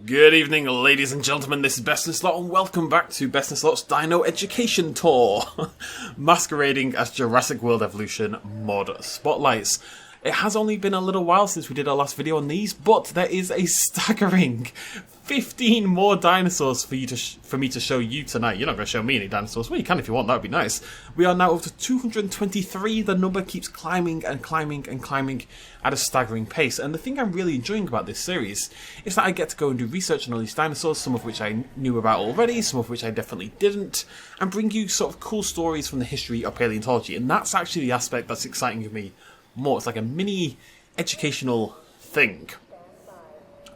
Good evening, ladies and gentlemen, this is BestInSlot, and welcome back to BestInSlot's Dino Education Tour, masquerading as Jurassic World Evolution mod spotlights. It has only been a little while since we did our last video on these, but there is a staggering 15 more dinosaurs for me to show you tonight. You're not going to show me any dinosaurs. Well, you can if you want, that would be nice. We are now up to 223. The number keeps climbing and climbing and climbing at a staggering pace. And the thing I'm really enjoying about this series is that I get to go and do research on all these dinosaurs, some of which I knew about already, some of which I definitely didn't, and bring you sort of cool stories from the history of paleontology. And that's actually the aspect that's exciting to me more. It's like a mini educational thing.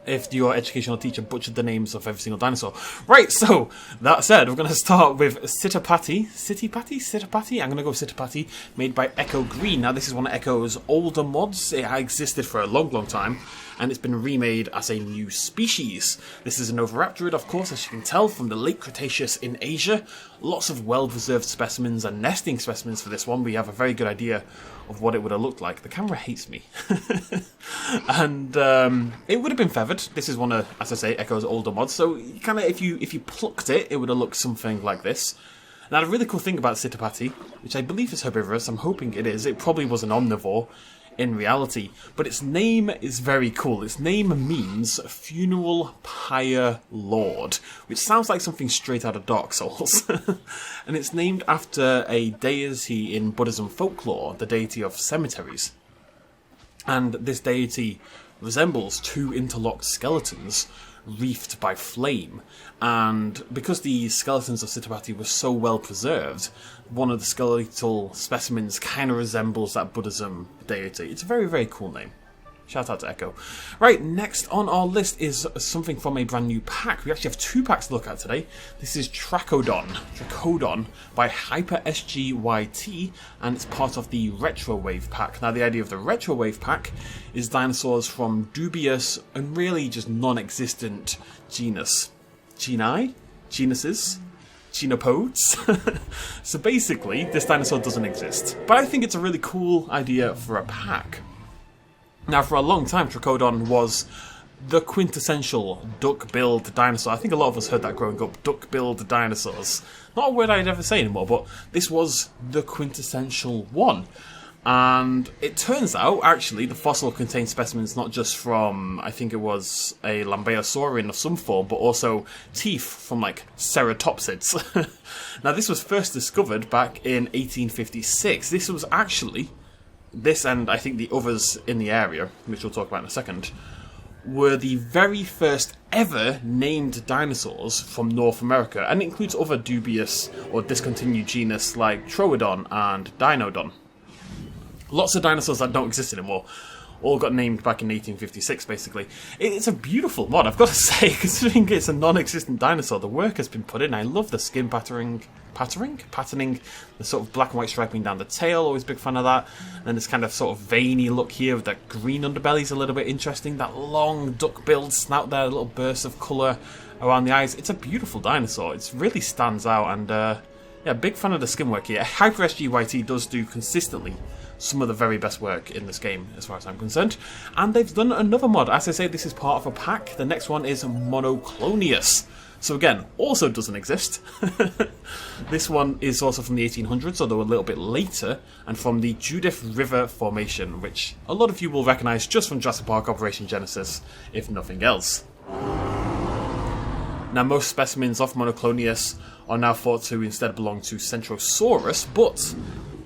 If your educational teacher butchered the names of every single dinosaur. Right, so, that said, we're going to start with Cittapiti. Cittapiti? I'm going to go with Cittapiti, made by Echo Green. Now, this is one of Echo's older mods. It existed for a long, long time, and it's been remade as a new species. This is an oviraptorid, of course, as you can tell, from the late Cretaceous in Asia. Lots of well-preserved specimens and nesting specimens for this one. We have a very good idea of what it would have looked like. The camera hates me. And it would have been feathered. This is one of, as I say, Echo's older mods. So kind of, if you plucked it, it would have looked something like this. Now, the really cool thing about Cittapiti, which I believe is herbivorous, I'm hoping it is. It probably was an omnivore in reality, but its name is very cool. Its name means Funeral Pyre Lord, which sounds like something straight out of Dark Souls. And it's named after a deity in Buddhism folklore, the deity of cemeteries. And this deity resembles two interlocked skeletons wreathed by flame. And because the skeletons of Cittapiti were so well preserved, one of the skeletal specimens kind of resembles that Buddhism deity. It's a very, very cool name. Shout out to Echo. Right, next on our list is something from a brand new pack. We actually have two packs to look at today. This is Trackodon by HyperSGYT, and it's part of the Retro Wave pack. Now, the idea of the Retro Wave pack is dinosaurs from dubious and really just non-existent genuses, Genopods. So basically, this dinosaur doesn't exist. But I think it's a really cool idea for a pack. Now, for a long time, Trackodon was the quintessential duck-billed dinosaur. I think a lot of us heard that growing up, duck-billed dinosaurs. Not a word I'd ever say anymore, but this was the quintessential one. And it turns out, actually, the fossil contains specimens not just from, I think it was a Lambeosaurian of some form, but also teeth from, like, ceratopsids. Now, this was first discovered back in 1856. This was actually... This, and I think the others in the area, which we'll talk about in a second, were the very first ever named dinosaurs from North America, and it includes other dubious or discontinued genus like Trackodon and Dinodon. Lots of dinosaurs that don't exist anymore all got named back in 1856, basically. It's a beautiful mod, I've got to say, considering it's a non-existent dinosaur. The work has been put in. I love the skin patterning, the sort of black and white striping down the tail, always a big fan of that. And this kind of sort of veiny look here with that green underbelly is a little bit interesting. That long duck-billed snout there, a little burst of colour around the eyes. It's a beautiful dinosaur. It really stands out, and yeah, big fan of the skin work here. HyperSGYT does do consistently some of the very best work in this game, as far as I'm concerned. And they've done another mod. As I say, this is part of a pack. The next one is Monoclonius. So again, also doesn't exist. This one is also from the 1800s, although a little bit later, and from the Judith River Formation, which a lot of you will recognise just from Jurassic Park Operation Genesis, if nothing else. Now, most specimens of Monoclonius are now thought to instead belong to Centrosaurus, but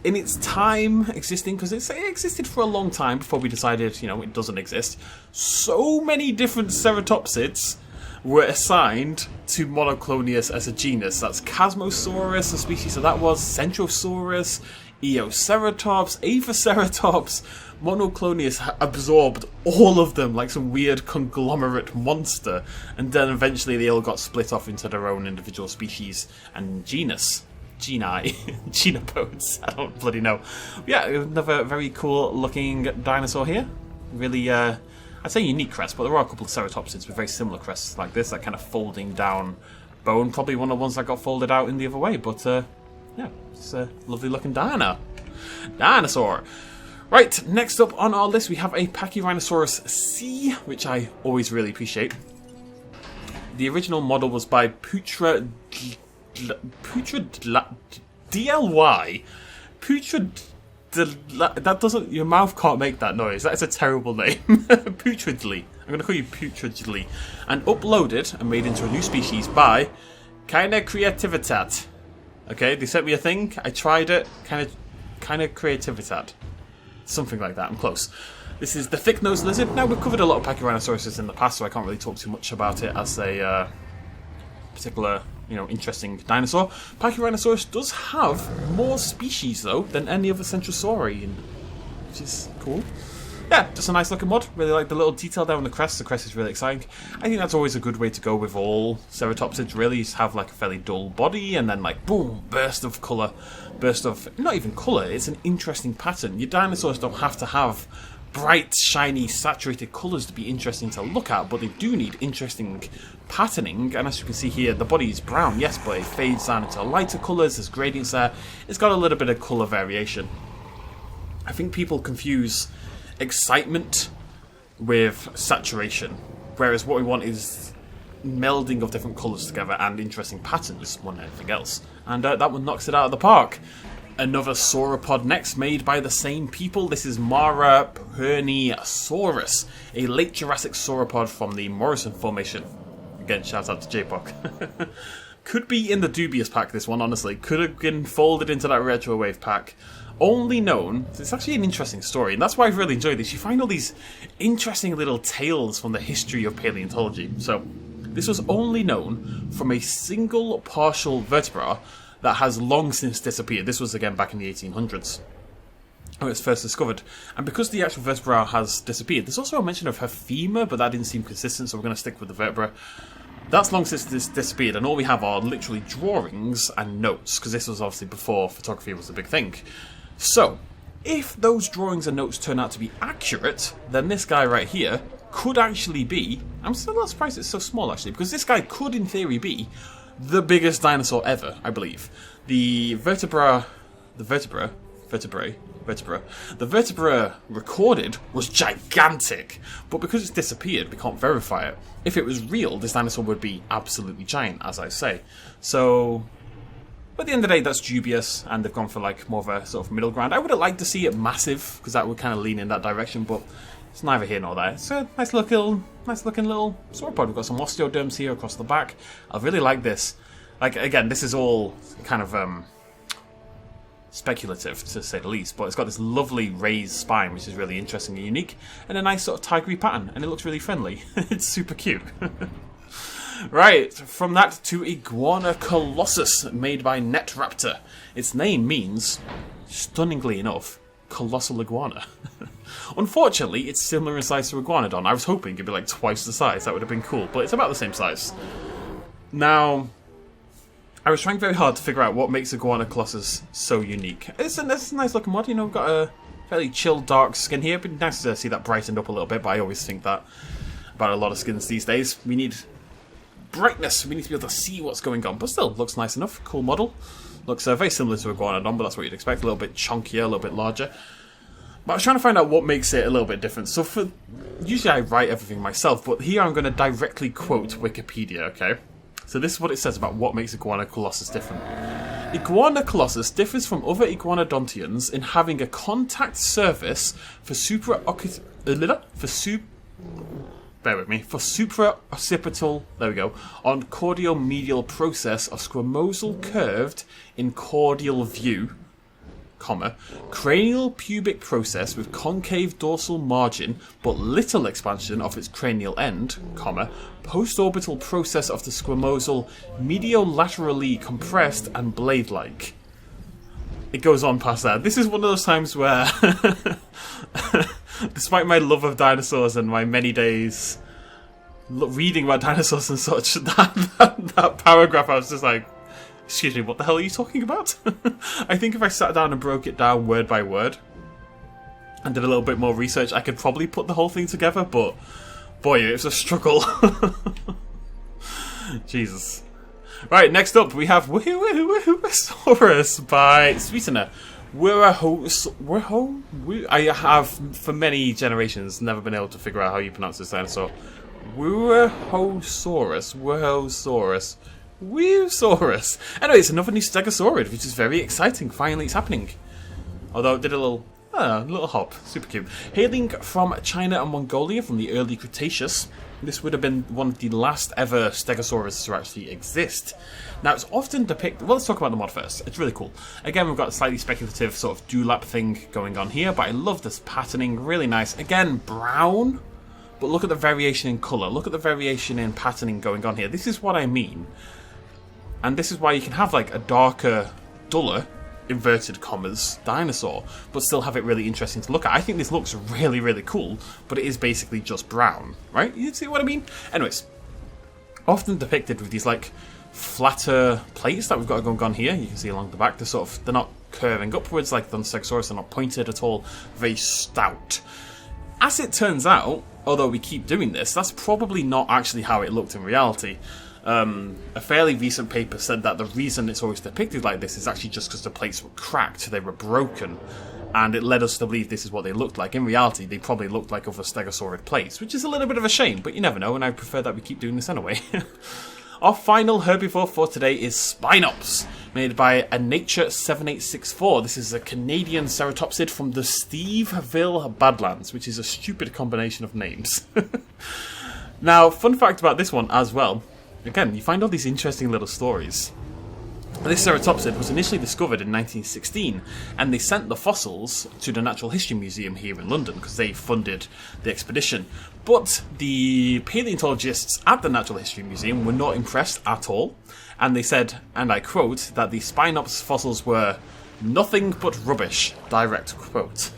in its time existing, because it existed for a long time before we decided, you know, it doesn't exist, so many different ceratopsids were assigned to Monoclonius as a genus. That's Chasmosaurus, a species so that was, Centrosaurus, Eoceratops, Aviceratops. Monoclonius absorbed all of them like some weird conglomerate monster, and then eventually they all got split off into their own individual species and genopods. I don't bloody know. Yeah, another very cool looking dinosaur here. Really, I'd say unique crest, but there are a couple of ceratopsids with very similar crests like this, that kind of folding down bone. Probably one of the ones that got folded out in the other way, but yeah, it's a lovely looking dinosaur. Right, next up on our list we have a Pachyrhinosaurus C, which I always really appreciate. The original model was by DLY. That doesn't. Your mouth can't make that noise. That is a terrible name. Putridly. I'm going to call you Putridly. And uploaded and made into a new species by Kinda Creativitat. Okay, they sent me a thing. I tried it. Kinda Creativitat. Something like that. I'm close. This is the thick-nosed lizard. Now, we've covered a lot of Pachyrhinosaurus in the past, so I can't really talk too much about it as a particular, interesting dinosaur. Pachyrhinosaurus does have more species, though, than any other Centrosauri, which is cool. Yeah, just a nice looking mod. Really like the little detail there on the crest. The crest is really exciting. I think that's always a good way to go with all ceratopsids, really, is have like a fairly dull body and then like, boom, burst of colour. Burst of, not even colour, it's an interesting pattern. Your dinosaurs don't have to have bright, shiny, saturated colours to be interesting to look at, but they do need interesting patterning. And as you can see here, the body is brown, yes, but it fades down into lighter colours, there's gradients there. It's got a little bit of colour variation. I think people confuse excitement with saturation, whereas what we want is melding of different colours together and interesting patterns more than anything else. And that one knocks it out of the park. Another sauropod next, made by the same people. This is Manospondylus, a late Jurassic sauropod from the Morrison Formation. Again, shout out to JPOC. Could be in the dubious pack, this one, honestly. Could have been folded into that retro wave pack. Only known, it's actually an interesting story, and that's why I've really enjoyed this. You find all these interesting little tales from the history of paleontology. So, this was only known from a single partial vertebra that has long since disappeared. This was again back in the 1800s when it was first discovered. And because the actual vertebra has disappeared, there's also a mention of her femur, but that didn't seem consistent, so we're going to stick with the vertebra. That's long since disappeared, and all we have are literally drawings and notes, because this was obviously before photography was a big thing. So, if those drawings and notes turn out to be accurate, then this guy right here could actually be... I'm still not surprised it's so small, actually, because this guy could, in theory, be the biggest dinosaur ever, I believe. The vertebra recorded was gigantic, but because it's disappeared, we can't verify it. If it was real, this dinosaur would be absolutely giant, as I say. So, at the end of the day, that's dubious, and they've gone for like more of a sort of middle ground. I would have liked to see it massive, because that would kind of lean in that direction, but it's neither here nor there. It's a nice looking little sauropod. We've got some osteoderms here across the back. I really like this. Like, again, this is all kind of speculative, to say the least, but it's got this lovely raised spine, which is really interesting and unique, and a nice sort of tigery pattern, and it looks really friendly. It's super cute. Right, from that to Iguanacolossus, made by Netraptor. Its name means, stunningly enough, colossal iguana. Unfortunately, it's similar in size to Iguanodon. I was hoping it'd be like twice the size, that would have been cool, but it's about the same size. Now, I was trying very hard to figure out what makes Iguanacolossus so unique. It's a nice looking mod, we've got a fairly chill dark skin here. It'd be nice to see that brightened up a little bit, but I always think that about a lot of skins these days. We need brightness, we need to be able to see what's going on, but still, looks nice enough. Cool model. Looks very similar to Iguanodon, but that's what you'd expect. A little bit chunkier, a little bit larger. But I was trying to find out what makes it a little bit different. So usually I write everything myself, but here I'm going to directly quote Wikipedia, okay? So this is what it says about what makes Iguanacolossus different. Iguanacolossus differs from other iguanodontians in having a contact surface for supraoccipital, there we go, on cordial-medial process of squamosal curved in cordial view, comma, cranial pubic process with concave dorsal margin but little expansion of its cranial end, comma, postorbital process of the squamosal mediolaterally compressed and blade-like. It goes on past that. This is one of those times where, despite my love of dinosaurs and my many days reading about dinosaurs and such, that paragraph, I was just like, excuse me, what the hell are you talking about? I think if I sat down and broke it down word by word and did a little bit more research, I could probably put the whole thing together, but boy, it was a struggle. Jesus. Right, next up we have Woohoosaurus by Sweetener. I have, for many generations, never been able to figure out how you pronounce this dinosaur. Woosaurus. Anyway, it's another new Stegosaurid, which is very exciting. Finally, it's happening. Although it did a little hop. Super cute. Hailing from China and Mongolia from the early Cretaceous, this would have been one of the last ever Stegosaurus to actually exist. Now, it's often depicted... Well, let's talk about the mod first. It's really cool. Again, we've got a slightly speculative sort of dewlap thing going on here, but I love this patterning. Really nice. Again, brown, but look at the variation in colour. Look at the variation in patterning going on here. This is what I mean. And this is why you can have like a darker, duller, inverted commas, dinosaur, but still have it really interesting to look at. I think this looks really, really cool, but it is basically just brown, right? You see what I mean? Anyways, often depicted with these like flatter plates that we've got going on here. You can see along the back, they're not curving upwards like the Stegosaurus, they're not pointed at all, very stout. As it turns out, although we keep doing this, that's probably not actually how it looked in reality. A fairly recent paper said that the reason it's always depicted like this is actually just because the plates were cracked, they were broken, and it led us to believe this is what they looked like. In reality, they probably looked like other Stegosaurid plates, which is a little bit of a shame, but you never know, and I prefer that we keep doing this anyway. Our final herbivore for today is Spinops, made by a Nature 7864. This is a Canadian ceratopsid from the Steveville Badlands, which is a stupid combination of names. Now, fun fact about this one as well. Again, you find all these interesting little stories. This ceratopsid was initially discovered in 1916, and they sent the fossils to the Natural History Museum here in London because they funded the expedition. But the paleontologists at the Natural History Museum were not impressed at all, and they said, and I quote, that the Spinops fossils were nothing but rubbish. Direct quote.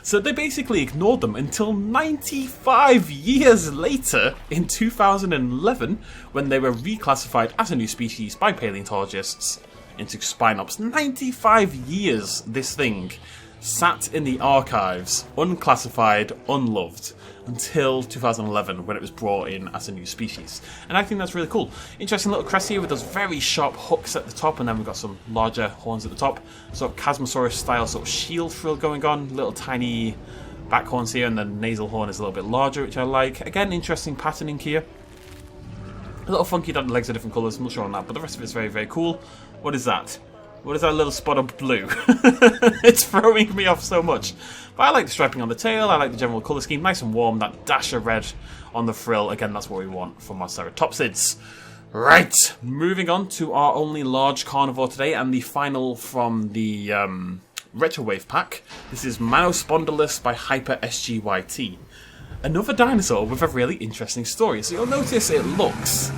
So they basically ignored them until 95 years later, in 2011, when they were reclassified as a new species by paleontologists into Spinops. 95 years this thing sat in the archives, unclassified, unloved, until 2011 when it was brought in as a new species. And I think that's really cool. Interesting little crest here with those very sharp hooks at the top, and then we've got some larger horns at the top. Sort of Chasmosaurus style sort of shield frill going on, little tiny back horns here, and the nasal horn is a little bit larger, which I like. Again, interesting patterning here. A little funky that the legs are different colours, I'm not sure on that, but the rest of it's very, very cool. What is that? What is that little spot of blue? It's throwing me off so much. But I like the striping on the tail, I like the general colour scheme, nice and warm, that dash of red on the frill. Again, that's what we want from our ceratopsids. Right, moving on to our only large carnivore today, and the final from the Retrowave pack. This is Manospondylus by Hyper SGYT. Another dinosaur with a really interesting story. So you'll notice it looks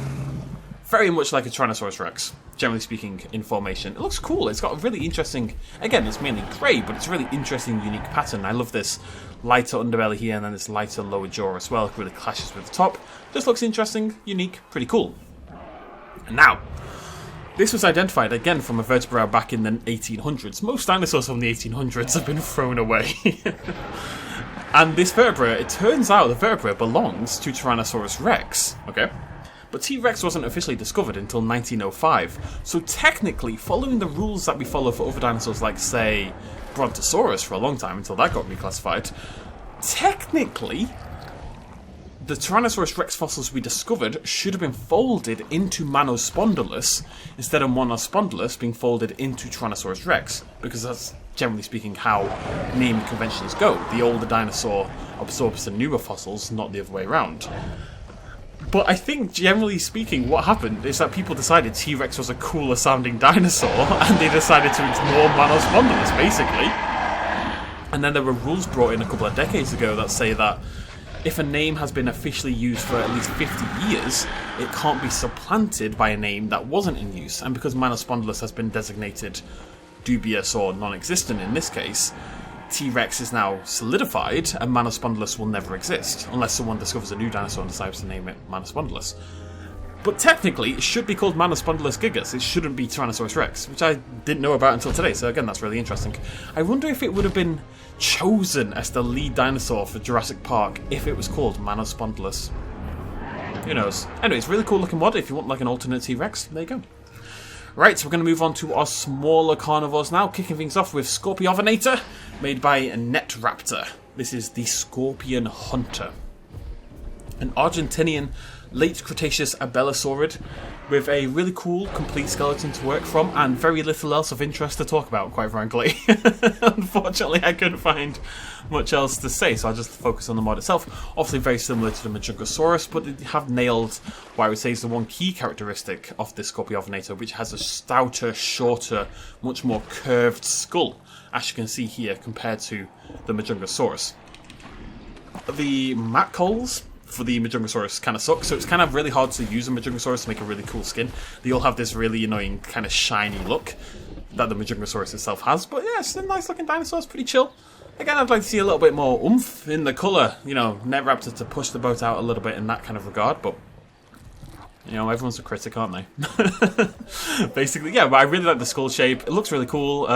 very much like a Tyrannosaurus Rex, generally speaking, in formation. It looks cool. It's got a really interesting... Again, it's mainly grey, but it's a really interesting, unique pattern. I love this lighter underbelly here, and then this lighter lower jaw as well. It really clashes with the top. Just looks interesting, unique, pretty cool. And now, this was identified, again, from a vertebra back in the 1800s. Most dinosaurs from the 1800s have been thrown away. And this vertebra, it turns out the vertebra belongs to Tyrannosaurus Rex, okay? But T-Rex wasn't officially discovered until 1905, so technically, following the rules that we follow for other dinosaurs like, say, Brontosaurus for a long time until that got reclassified, technically, the Tyrannosaurus Rex fossils we discovered should have been folded into Manospondylus instead of Manospondylus being folded into Tyrannosaurus Rex, because that's, generally speaking, how naming conventions go. The older dinosaur absorbs the newer fossils, not the other way around. But I think, generally speaking, what happened is that people decided T-Rex was a cooler sounding dinosaur, and they decided to ignore Manospondylus, basically. And then there were rules brought in a couple of decades ago that say that if a name has been officially used for at least 50 years, it can't be supplanted by a name that wasn't in use. And because Manospondylus has been designated dubious or non-existent in this case, T-Rex is now solidified, and Manospondylus will never exist, unless someone discovers a new dinosaur and decides to name it Manospondylus. But technically, it should be called Manospondylus gigas, it shouldn't be Tyrannosaurus Rex, which I didn't know about until today, so again, that's really interesting. I wonder if it would have been chosen as the lead dinosaur for Jurassic Park if it was called Manospondylus. Who knows? Anyway, it's a really cool looking mod. If you want like an alternate T-Rex, there you go. Right, so we're going to move on to our smaller carnivores now, kicking things off with Scorpionator, made by Netraptor. This is the Scorpion Hunter. An Argentinian late Cretaceous abelosaurid with a really cool complete skeleton to work from and very little else of interest to talk about, quite frankly. Unfortunately, I couldn't find much else to say, so I'll just focus on the mod itself. Obviously very similar to the Majungasaurus, but they have nailed what I would say is the one key characteristic of the Scorpionator, which has a stouter, shorter, much more curved skull, as you can see here, compared to the Majungasaurus. The Matcols for the Majungasaurus kind of suck, so it's kind of really hard to use a Majungasaurus to make a really cool skin. They all have this really annoying kind of shiny look that the Majungasaurus itself has, but yeah, it's a nice looking dinosaur, it's pretty chill. Again, I'd like to see a little bit more oomph in the colour, you know, Netraptor to push the boat out a little bit in that kind of regard, but you know, everyone's a critic, aren't they? Basically, yeah, but I really like the skull shape, it looks really cool,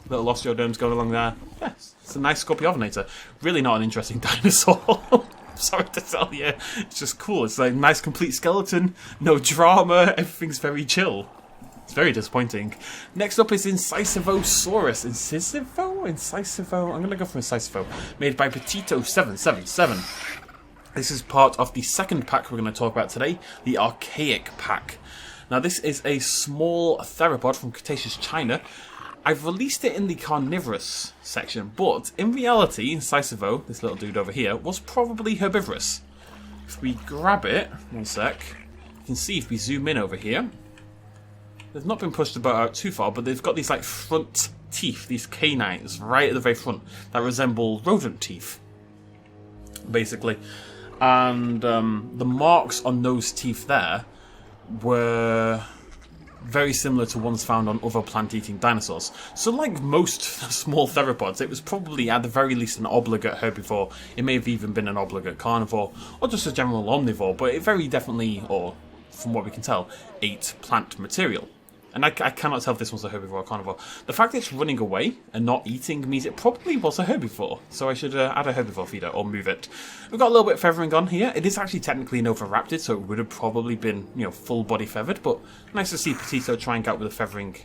little osteoderms going along there. Yeah, it's a nice Scorpionator. Really not an interesting dinosaur. Sorry to tell you, it's just cool. It's like a nice complete skeleton, no drama, everything's very chill. It's very disappointing. Next up is Incisivosaurus. Incisivo? I'm gonna go for Incisivo. Made by Petito777. This is part of the second pack we're going to talk about today, the Archaic pack. Now this is a small theropod from Cretaceous China. I've released it in the carnivorous section, but in reality, Incisivo, this little dude over here, was probably herbivorous. If we grab it, one sec, you can see if we zoom in over here, they've not been pushed about out too far, but they've got these like front teeth, these canines, right at the very front, that resemble rodent teeth, basically. And the marks on those teeth there were very similar to ones found on other plant-eating dinosaurs. So like most small theropods, it was probably at the very least an obligate herbivore. It may have even been an obligate carnivore, or just a general omnivore, but it very definitely, or from what we can tell, ate plant material. And I cannot tell if this was a herbivore or carnivore. The fact that it's running away and not eating means it probably was a herbivore. So I should add a herbivore feeder or move it. We've got a little bit of feathering on here. It is actually technically an oviraptid, so it would have probably been, you know, full body feathered. But nice to see Petito trying out with the feathering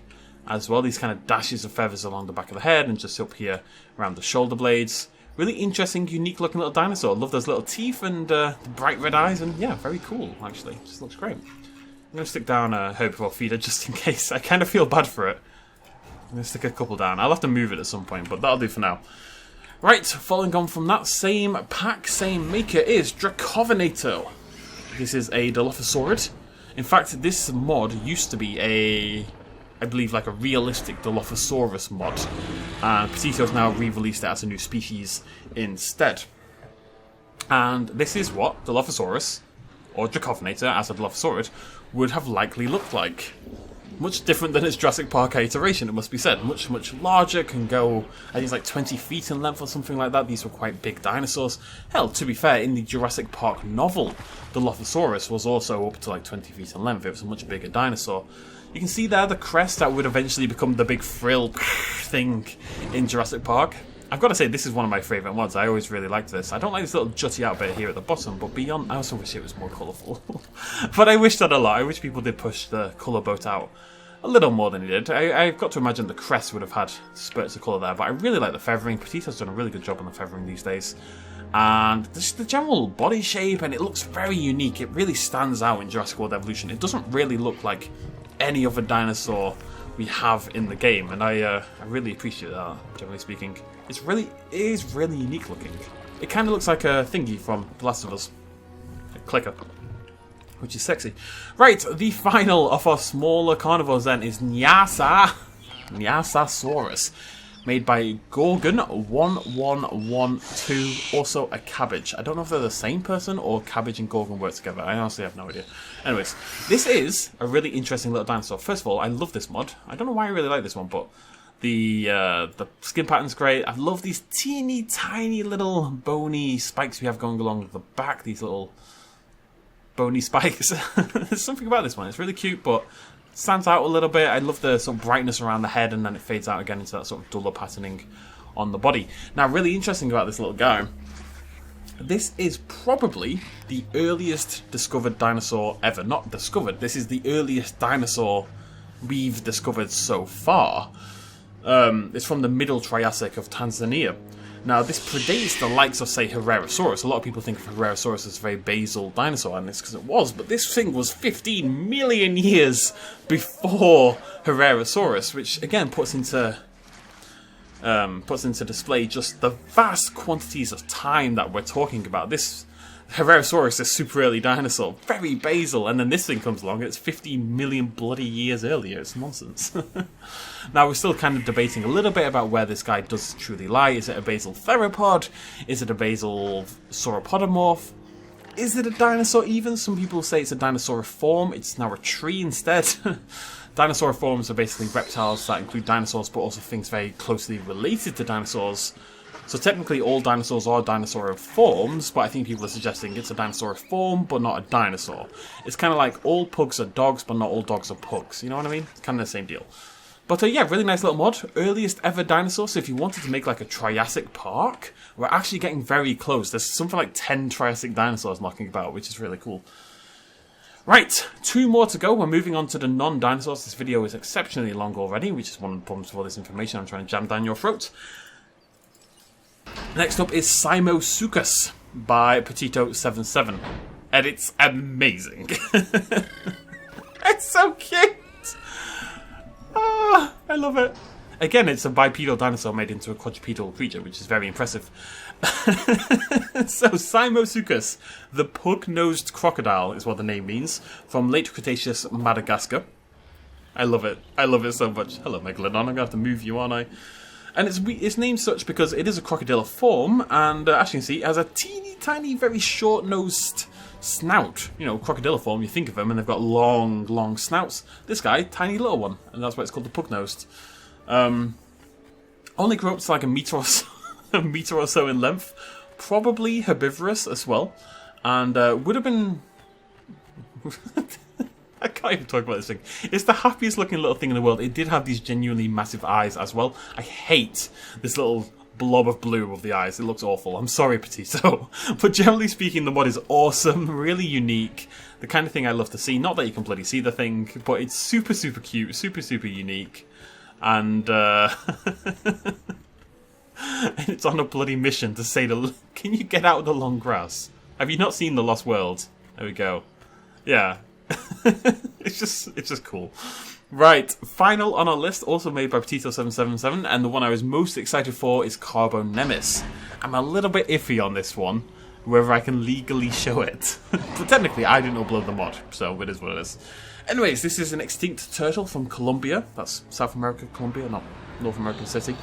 as well. These kind of dashes of feathers along the back of the head and just up here around the shoulder blades. Really interesting, unique looking little dinosaur. Love those little teeth and the bright red eyes. And yeah, very cool actually. Just looks great. I'm going to stick down a herbivore feeder just in case. I kind of feel bad for it. I'm going to stick a couple down. I'll have to move it at some point, but that'll do for now. Right, following on from that same pack, same maker is Trackodon. This is a Dilophosaurid. In fact, this mod used to be I believe, like a realistic Dilophosaurus mod. And Petito's now re-released it as a new species instead. And this is what Dilophosaurus, or Trackodon as a Dilophosaurid, would have likely looked like. Much different than its Jurassic Park iteration, it must be said. Much, much larger, can go, I think it's like 20 feet in length or something like that. These were quite big dinosaurs. Hell, to be fair, in the Jurassic Park novel, Dilophosaurus was also up to like 20 feet in length. It was a much bigger dinosaur. You can see there the crest that would eventually become the big frill thing in Jurassic Park. I've got to say, this is one of my favourite mods. I always really liked this. I don't like this little jutty out bit here at the bottom, but beyond, I also wish it was more colourful. But I wish that a lot. I wish people did push the colour boat out a little more than it did. I've got to imagine the crest would have had spurts of colour there, but I really like the feathering. Petito's done a really good job on the feathering these days. And just the general body shape, and it looks very unique. It really stands out in Jurassic World Evolution. It doesn't really look like any other dinosaur we have in the game, and I really appreciate that, generally speaking. It is really unique looking. It kind of looks like a thingy from The Last of Us. A clicker. Which is sexy. Right, the final of our smaller carnivores then is Nyasasaurus. Made by Gorgon1112, also a cabbage. I don't know if they're the same person or cabbage and Gorgon work together. I honestly have no idea. Anyways, this is a really interesting little dinosaur. First of all, I love this mod. I don't know why I really like this one, but the skin pattern's great. I love these teeny tiny little bony spikes we have going along the back. These little bony spikes. There's something about this one. It's really cute, but stands out a little bit. I love the sort of brightness around the head, and then it fades out again into that sort of duller patterning on the body. Now, really interesting about this little guy, this is probably the earliest discovered dinosaur ever. Not discovered, this is the earliest dinosaur we've discovered so far. It's from the Middle Triassic of Tanzania. Now, this predates the likes of, say, Herrerasaurus. A lot of people think of Herrerasaurus as a very basal dinosaur, and it's because it was, but this thing was 15 million years before Herrerasaurus, which, again, puts into display just the vast quantities of time that we're talking about. This Herrerasaurus is super early dinosaur, very basal, and then this thing comes along and it's 15 million bloody years earlier. It's nonsense. Now, we're still kind of debating a little bit about where this guy does truly lie. Is it a basal theropod? Is it a basal sauropodomorph? Is it a dinosaur even? Some people say it's a dinosauriform. It's now a tree instead. Dinosauriforms are basically reptiles that include dinosaurs, but also things very closely related to dinosaurs. So technically all dinosaurs are dinosauriforms, but I think people are suggesting it's a dinosauriform, but not a dinosaur. It's kind of like all pugs are dogs, but not all dogs are pugs. You know what I mean? It's kind of the same deal. But yeah, really nice little mod. Earliest ever dinosaur, so if you wanted to make like a Triassic Park, we're actually getting very close. There's something like 10 Triassic dinosaurs knocking about, which is really cool. Right, 2 more to go. We're moving on to the non-dinosaurs. This video is exceptionally long already, which is one of the problems with all this information I'm trying to jam down your throat. Next up is Simosaurus by Petito77. And it's amazing. It's so cute! Ah, I love it. Again, it's a bipedal dinosaur made into a quadrupedal creature, which is very impressive. So, Simosaurus, the pug-nosed crocodile, is what the name means, from late Cretaceous Madagascar. I love it. I love it so much. Hello, Megalodon. I'm going to have to move you, aren't I? And it's named such because it is a crocodiliform, and as you can see, it has a teeny tiny, very short-nosed snout. You know, crocodiliform, you think of them, and they've got long, long snouts. This guy, tiny little one, and that's why it's called the pug-nosed. Only grew up to like a meter or so in length. Probably herbivorous as well, and would have been... I can't even talk about this thing. It's the happiest looking little thing in the world. It did have these genuinely massive eyes as well. I hate this little blob of blue of the eyes. It looks awful. I'm sorry, Petito. But generally speaking, the mod is awesome, really unique. The kind of thing I love to see. Not that you can bloody see the thing, but it's super, super cute, super, super unique. And it's on a bloody mission to say can you get out of the long grass? Have you not seen The Lost World? There we go. Yeah. It's just cool. Right, final on our list, also made by Petito777, and the one I was most excited for is Nemesis. I'm a little bit iffy on this one, whether I can legally show it. But technically, I didn't upload the mod, so it is what it is. Anyways, this is an extinct turtle from Colombia. That's South America, Colombia, not North American city.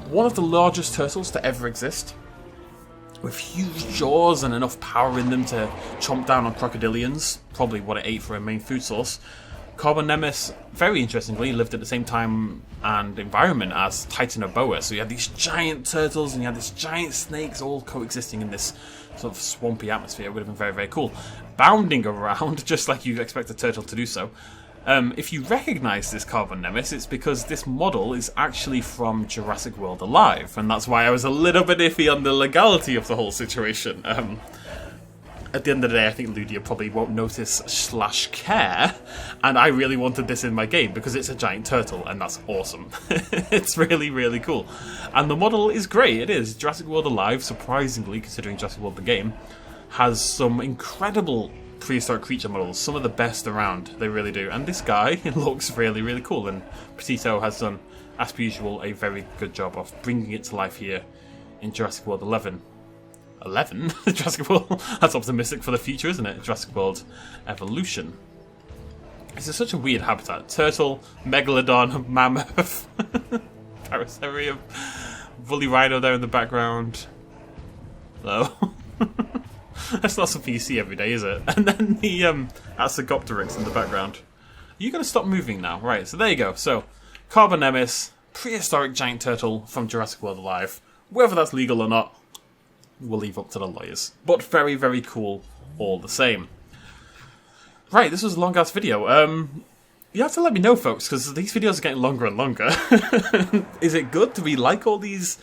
One of the largest turtles to ever exist, with huge jaws and enough power in them to chomp down on crocodilians, probably what it ate for a main food source. Nemesis, very interestingly, lived at the same time and environment as Titanoboa. So you had these giant turtles and you had these giant snakes all coexisting in this sort of swampy atmosphere. It would have been very, very cool. Bounding around, just like you'd expect a turtle to do so. If you recognise this Nemesis, it's because this model is actually from Jurassic World Alive, and that's why I was a little bit iffy on the legality of the whole situation. At the end of the day, I think Ludia probably won't notice / care, and I really wanted this in my game because it's a giant turtle, and that's awesome. It's really, really cool. And the model is great, it is. Jurassic World Alive, surprisingly, considering Jurassic World the game, has some incredible prehistoric creature models, some of the best around, they really do. And this guy looks really, really cool, and Petito has done, as per usual, a very good job of bringing it to life here in Jurassic World 11. 11? Jurassic World? That's optimistic for the future, isn't it? Jurassic World Evolution. This is such a weird habitat. Turtle, Megalodon, Mammoth, Paracerium, Woolly Rhino there in the background. Hello. That's not something you see every day, is it? And then the Atsegopteryx in the background. Are you going to stop moving now? Right, so there you go. So, Nemesis, prehistoric giant turtle from Jurassic World Alive. Whether that's legal or not, we'll leave up to the lawyers. But very, very cool all the same. Right, this was a long-ass video. You have to let me know, folks, because these videos are getting longer and longer. Is it good? Do we like all these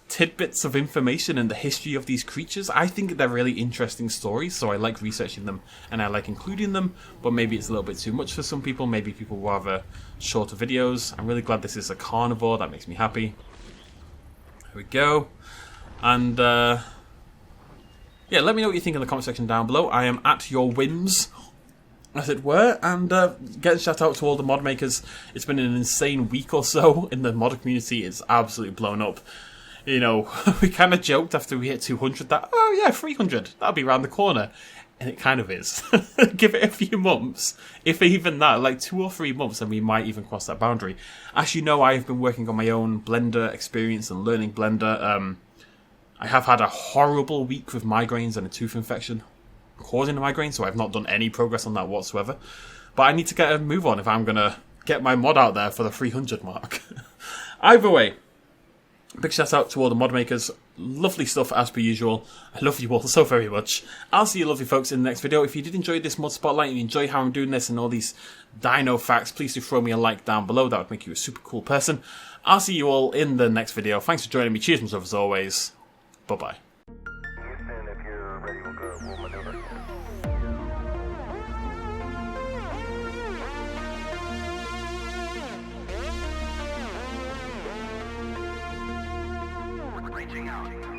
tidbits of information and the history of these creatures? I think they're really interesting stories, so I like researching them and I like including them, but maybe it's a little bit too much for some people. Maybe people rather shorter videos. I'm really glad this is a carnivore. That makes me happy. There we go. And yeah, let me know what you think in the comment section down below. I am at your whims, as it were, and get a shout out to all the mod makers. It's been an insane week or so in the mod community. It's absolutely blown up. You know, we kind of joked after we hit 200 that, oh yeah, 300, that'll be around the corner. And it kind of is. Give it a few months, if even that, like 2 or 3 months, and we might even cross that boundary. As you know, I've been working on my own Blender experience and learning Blender. I have had a horrible week with migraines and a tooth infection causing a migraine, so I've not done any progress on that whatsoever. But I need to get a move on if I'm going to get my mod out there for the 300 mark. Either way, big shout out to all the mod makers. Lovely stuff as per usual. I love you all so very much. I'll see you lovely folks in the next video. If you did enjoy this mod spotlight and you enjoy how I'm doing this and all these dino facts, please do throw me a like down below. That would make you a super cool person. I'll see you all in the next video. Thanks for joining me. Cheers, myself as always. Bye bye. Houston, if you're ready, we'll maneuver. Reaching out.